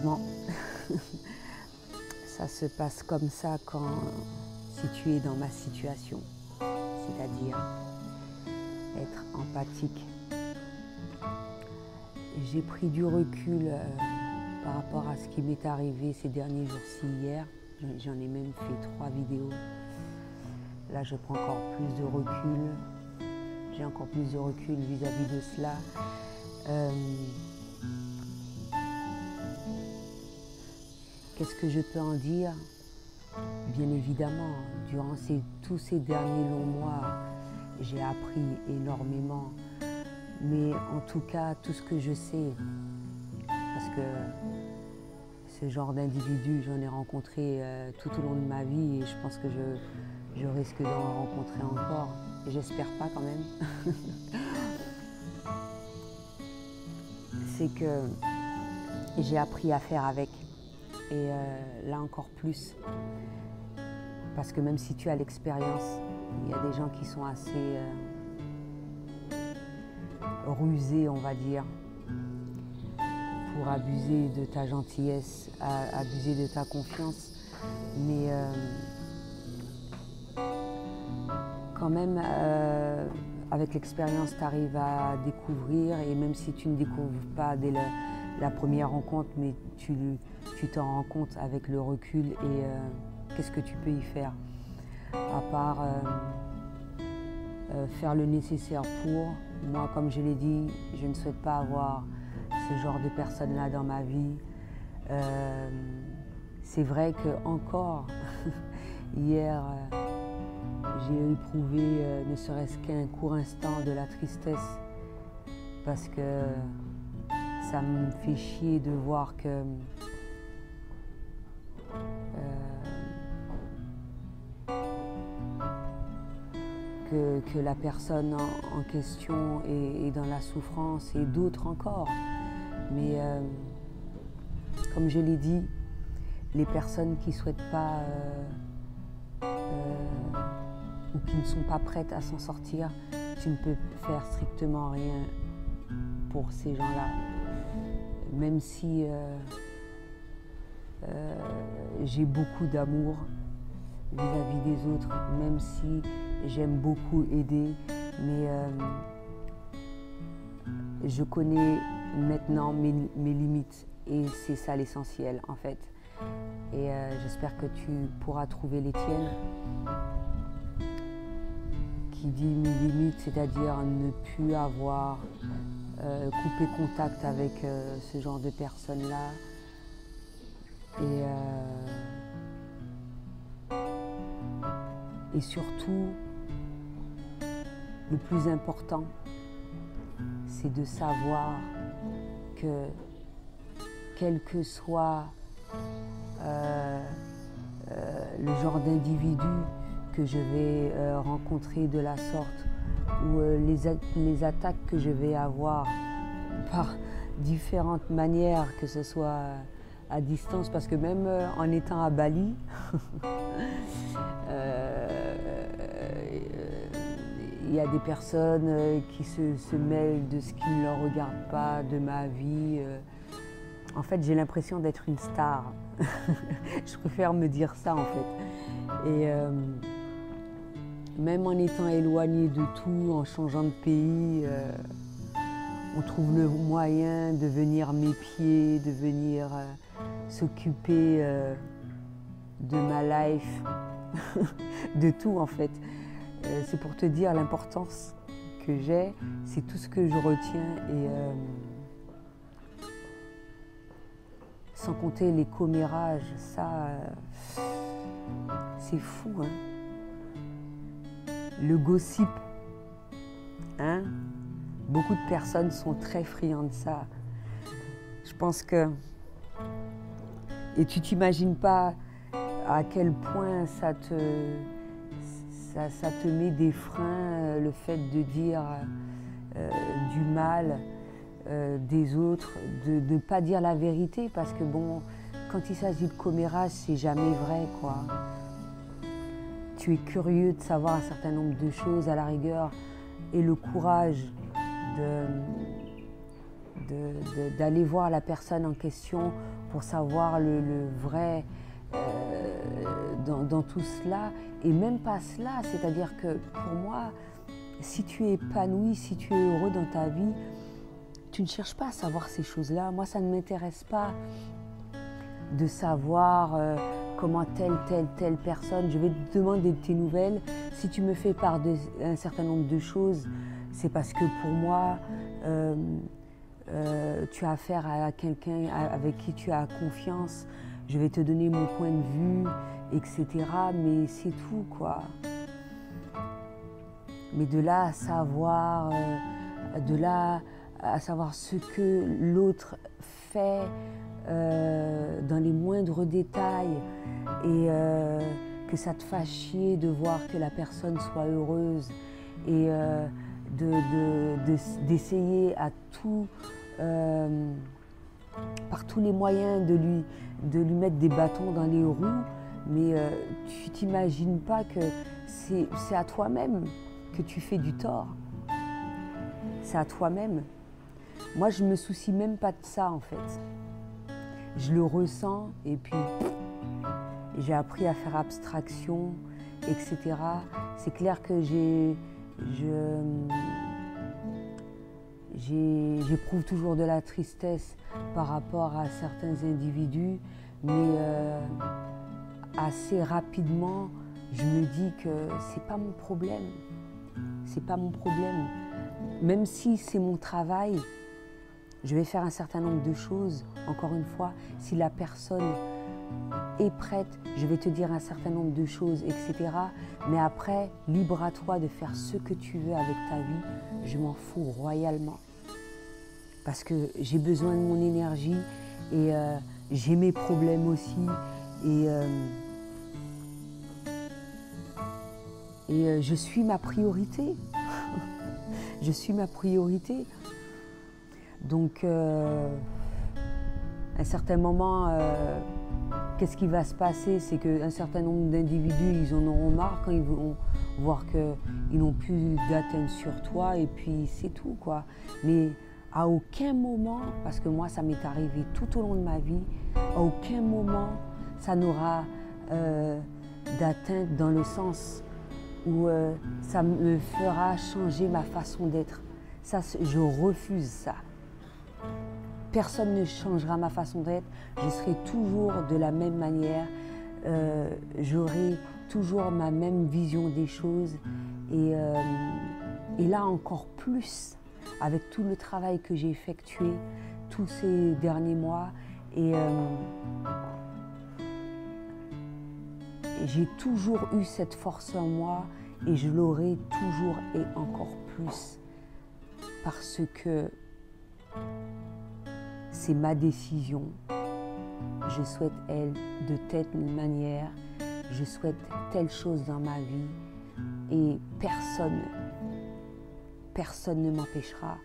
Malheureusement, ça se passe comme ça si tu es dans ma situation, c'est-à-dire être empathique. J'ai pris du recul par rapport à ce qui m'est arrivé ces derniers jours-ci hier. J'en ai même fait 3 vidéos. Là, je prends encore plus de recul. J'ai encore plus de recul vis-à-vis de cela. Qu'est-ce que je peux en dire? Bien évidemment, durant tous ces derniers longs mois, j'ai appris énormément. Mais en tout cas, tout ce que je sais, parce que ce genre d'individu, j'en ai rencontré tout au long de ma vie et je pense que je risque d'en rencontrer encore. Et j'espère pas quand même. C'est que j'ai appris à faire avec. Et là encore plus. Parce que même si tu as l'expérience, il y a des gens qui sont assez rusés, on va dire, pour abuser de ta gentillesse, abuser de ta confiance. Mais quand même, avec l'expérience, tu arrives à découvrir, et même si tu ne découvres pas dès la première rencontre, mais tu t'en rends compte avec le recul et qu'est-ce que tu peux y faire, à part faire le nécessaire pour. Moi, comme je l'ai dit, je ne souhaite pas avoir ce genre de personnes-là dans ma vie. C'est vrai que encore hier, j'ai éprouvé ne serait-ce qu'un court instant de la tristesse parce que ça me fait chier de voir que la personne en question est dans la souffrance et d'autres encore. Mais comme je l'ai dit, les personnes qui ne souhaitent pas ou qui ne sont pas prêtes à s'en sortir, tu ne peux faire strictement rien pour ces gens-là. Même si j'ai beaucoup d'amour vis-à-vis des autres, même si j'aime beaucoup aider, mais je connais maintenant mes limites et c'est ça l'essentiel en fait. Et j'espère que tu pourras trouver les tiennes. Qui dit mes limites, c'est-à-dire ne plus avoir coupé contact avec ce genre de personnes-là. Et surtout, le plus important, c'est de savoir que quel que soit le genre d'individu que je vais rencontrer de la sorte ou les attaques que je vais avoir par différentes manières, que ce soit à distance, parce que même en étant à Bali, il y a des personnes qui se mêlent de ce qui ne leur regarde pas, de ma vie. En fait, j'ai l'impression d'être une star. Je préfère me dire ça, en fait. Et même en étant éloigné de tout, en changeant de pays, on trouve le moyen de venir m'épier, de venir s'occuper de ma life, de tout, en fait. C'est pour te dire l'importance que j'ai, c'est tout ce que je retiens et sans compter les commérages, ça c'est fou, hein. Le gossip, hein. Beaucoup de personnes sont très friandes de ça. Je pense que, et tu t'imagines pas à quel point ça te met des freins, le fait de dire du mal des autres, de ne pas dire la vérité, parce que bon, quand il s'agit de commérage, c'est jamais vrai, quoi. Tu es curieux de savoir un certain nombre de choses à la rigueur, et le courage d'aller voir la personne en question pour savoir le vrai dans tout cela. Et même pas cela, c'est-à-dire que pour moi, si tu es épanoui, si tu es heureux dans ta vie, tu ne cherches pas à savoir ces choses-là. Moi, ça ne m'intéresse pas de savoir comment telle personne. Je vais te demander tes nouvelles. Si tu me fais part d'un certain nombre de choses, c'est parce que pour moi, tu as affaire à quelqu'un avec qui tu as confiance. Je vais te donner mon point de vue, etc. Mais c'est tout, quoi. Mais de là à savoir, ce que l'autre fait dans les moindres détails et que ça te fasse chier de voir que la personne soit heureuse et d'essayer à tout, par tous les moyens de lui mettre des bâtons dans les roues, mais tu t'imagines pas que c'est à toi-même que tu fais du tort. C'est à toi-même. Moi, je me soucie même pas de ça, en fait. Je le ressens et puis j'ai appris à faire abstraction, etc. C'est clair que j'éprouve toujours de la tristesse par rapport à certains individus, mais assez rapidement, je me dis que c'est pas mon problème. C'est pas mon problème. Même si c'est mon travail, je vais faire un certain nombre de choses. Encore une fois, si la personne est prête, je vais te dire un certain nombre de choses, etc. Mais après, libre à toi de faire ce que tu veux avec ta vie. Je m'en fous royalement. Parce que j'ai besoin de mon énergie et j'ai mes problèmes aussi. Et je suis ma priorité. Je suis ma priorité. Donc, à un certain moment, qu'est-ce qui va se passer? C'est qu'un certain nombre d'individus, ils en auront marre quand ils vont voir qu'ils n'ont plus d'atteinte sur toi et puis c'est tout, quoi. Mais à aucun moment, parce que moi, ça m'est arrivé tout au long de ma vie, à aucun moment, ça n'aura d'atteinte dans le sens où ça me fera changer ma façon d'être. Ça, je refuse ça. Personne ne changera ma façon d'être. Je serai toujours de la même manière. J'aurai toujours ma même vision des choses. Et là encore plus, avec tout le travail que j'ai effectué tous ces derniers mois. Et j'ai toujours eu cette force en moi et je l'aurai toujours et encore plus. Parce que c'est ma décision. Je souhaite elle de telle manière. Je souhaite telle chose dans ma vie. Et personne ne m'empêchera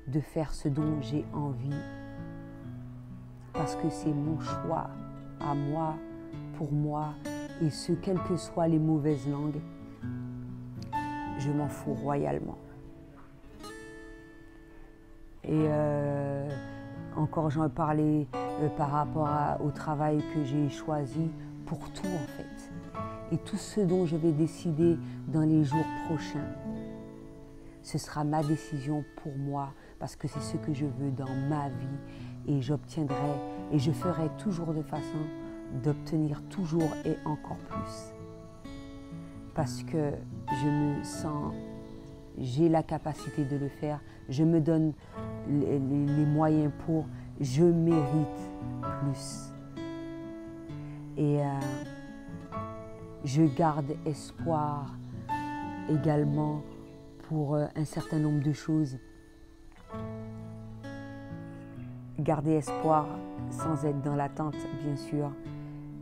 de faire ce dont j'ai envie. Parce que c'est mon choix à moi, pour moi. Et ce, quelles que soient les mauvaises langues, je m'en fous royalement. Et encore, j'en parlais par rapport au travail que j'ai choisi pour tout, en fait. Et tout ce dont je vais décider dans les jours prochains, ce sera ma décision pour moi, parce que c'est ce que je veux dans ma vie. Et j'obtiendrai, et je ferai toujours de façon d'obtenir toujours et encore plus. Parce que je me sens, j'ai la capacité de le faire, je me donne les moyens pour, je mérite plus. Et je garde espoir également pour un certain nombre de choses. Garder espoir sans être dans l'attente, bien sûr,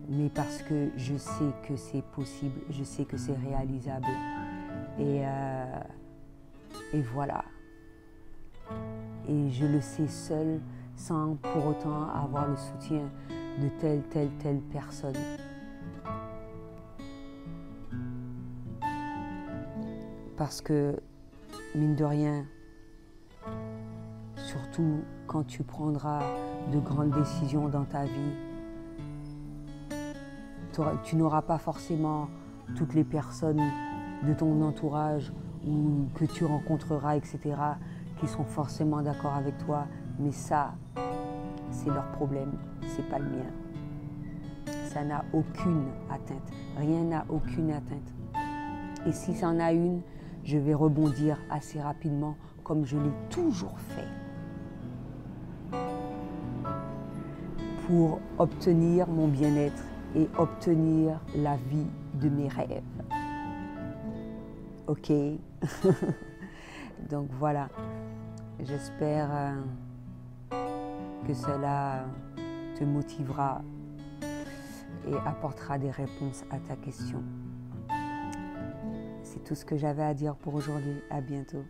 mais parce que je sais que c'est possible, je sais que c'est réalisable. Et voilà. Et je le sais seule, sans pour autant avoir le soutien de telle personne. Parce que, mine de rien, surtout quand tu prendras de grandes décisions dans ta vie. Tu n'auras pas forcément toutes les personnes de ton entourage ou que tu rencontreras, etc., qui sont forcément d'accord avec toi, mais ça, c'est leur problème, c'est pas le mien. Ça n'a aucune atteinte, rien n'a aucune atteinte. Et si ça en a une, je vais rebondir assez rapidement, comme je l'ai toujours fait, pour obtenir mon bien-être et obtenir la vie de mes rêves. Ok. Donc voilà, j'espère que cela te motivera et apportera des réponses à ta question. C'est tout ce que j'avais à dire pour aujourd'hui. À bientôt.